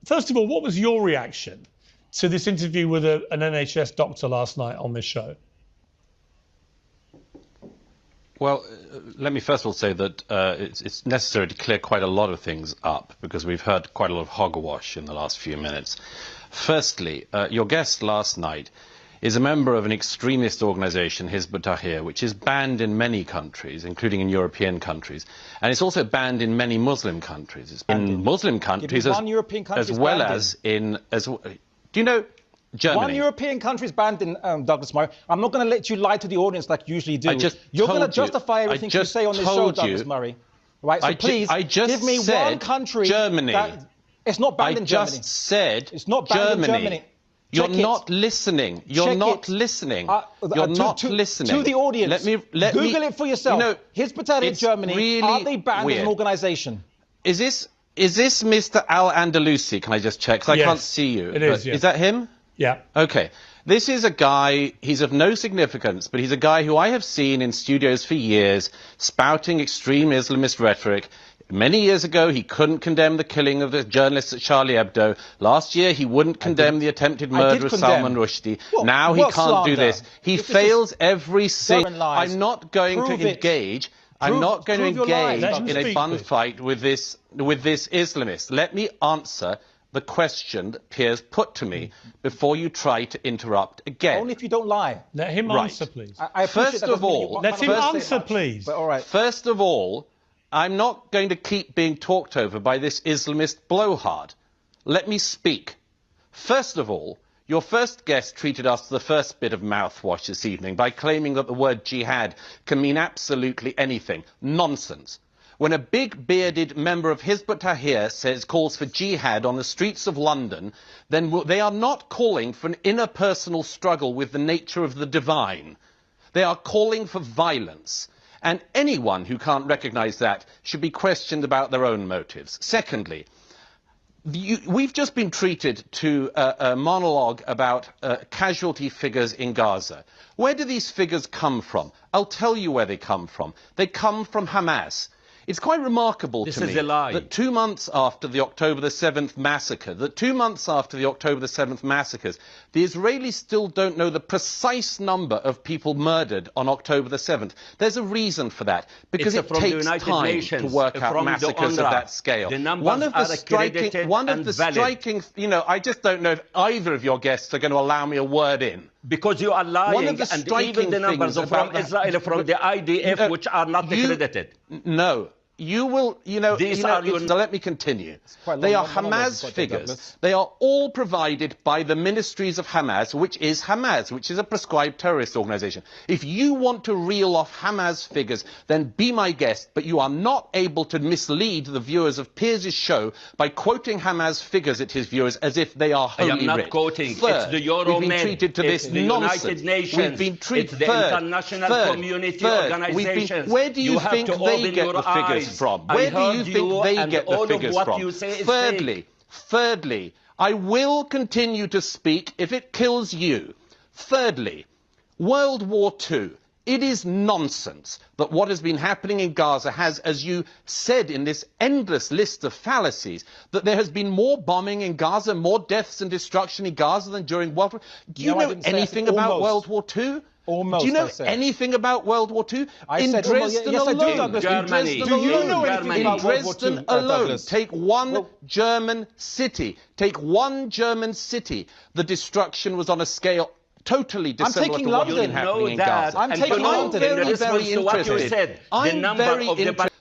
First of all, what was your reaction to this interview with an NHS doctor last night on this show? Well, let me first of all say that it's necessary to clear quite a lot of things up, because we've heard quite a lot of hogwash in the last few minutes. Firstly, your guest last night is a member of an extremist organisation, Hizb ut-Tahrir, which is banned in many countries, including in European countries, and it's also banned in many Muslim countries. It's in Muslim countries as well as in... do you know... Germany. One European country is banned in Douglas Murray. I'm not going to let you lie to the audience like you usually do. You're going to justify everything you say on this show, Douglas Murray. Right? So please, give me one country. Germany. It's not banned in Germany. I just said it's not banned in Germany. You're not listening. You're not listening. You're not listening. To the audience. Google it for yourself. You know, Hizb ut-Tahrir in Germany, really are they banned as an organisation? Is this Mr. Al-Andalusi? Can I just check? Because I can't see you. It is, yeah. Is that him? Yeah. Okay. This is a guy, he's of no significance, but he's a guy who I have seen in studios for years, spouting extreme Islamist rhetoric. Many years ago, he couldn't condemn the killing of the journalists at Charlie Hebdo. Last year, he wouldn't condemn the attempted murder of Salman Rushdie. Now he can't do this. He fails every single... I'm not going to engage... I'm not going to engage in a bun fight with this Islamist. Let me answer the question that Piers put to me before you try to interrupt again. Only if you don't lie. Let him answer, please. First of all, let him answer, please. But, all right. First of all, I'm not going to keep being talked over by this Islamist blowhard. Let me speak. First of all, your first guest treated us to the first bit of mouthwash this evening by claiming that the word jihad can mean absolutely anything. Nonsense. When a big bearded member of Hizb ut-Tahrir calls for jihad on the streets of London, then they are not calling for an interpersonal struggle with the nature of the divine. They are calling for violence. And anyone who can't recognise that should be questioned about their own motives. Secondly, we've just been treated to a monologue about casualty figures in Gaza. Where do these figures come from? I'll tell you where they come from. They come from Hamas. It's quite remarkable to me that 2 months after the October the 7th massacre, the Israelis still don't know the precise number of people murdered on October the 7th. There's a reason for that, because it takes time to work out massacres of that scale. One of the striking, you know, I just don't know if either of your guests are going to allow me a word in. Because you are lying, and even the numbers from Israel, from the IDF, which are not accredited. No. You will, let me continue. They are Hamas figures. They are all provided by the ministries of Hamas, which is a prescribed terrorist organisation. If you want to reel off Hamas figures, then be my guest, but you are not able to mislead the viewers of Piers' show by quoting Hamas figures at his viewers as if they are holy writ. I am not quoting. Third, it's the Euro we've been treated to it's this the nonsense. United Nations. We've been treated, it's the international community organizations. Where do you think they get the figures from? Where do you think they get the figures from? Thirdly, I will continue to speak if it kills you. Thirdly, World War II. It is nonsense that what has been happening in Gaza has, as you said in this endless list of fallacies, that there has been more bombing in Gaza, more deaths and destruction in Gaza than during World War II. Do you know anything about World War II? Almost, do you know anything about World War II? In Dresden alone, take one German city. The destruction was on a scale totally dissimilar to what has been happening in Gaza. I'm taking London. Very interested.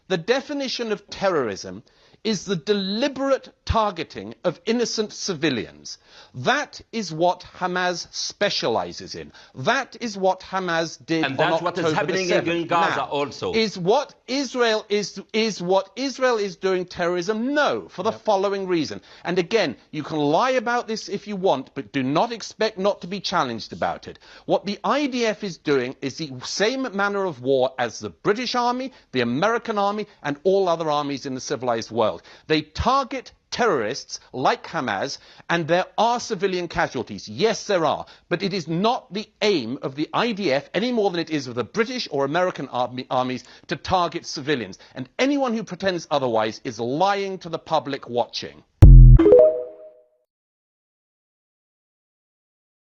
The definition of terrorism is the deliberate targeting of innocent civilians. That is what Hamas specializes in. That is what Hamas did on October the 7th. And that's what is happening in Gaza also. Is what Israel is doing terrorism? No, for the following reason. And again, you can lie about this if you want, but do not expect not to be challenged about it. What the IDF is doing is the same manner of war as the British Army, the American Army, and all other armies in the civilized world. They target terrorists like Hamas, and there are civilian casualties. Yes, there are. But it is not the aim of the IDF any more than it is of the British or American armies to target civilians. And anyone who pretends otherwise is lying to the public watching.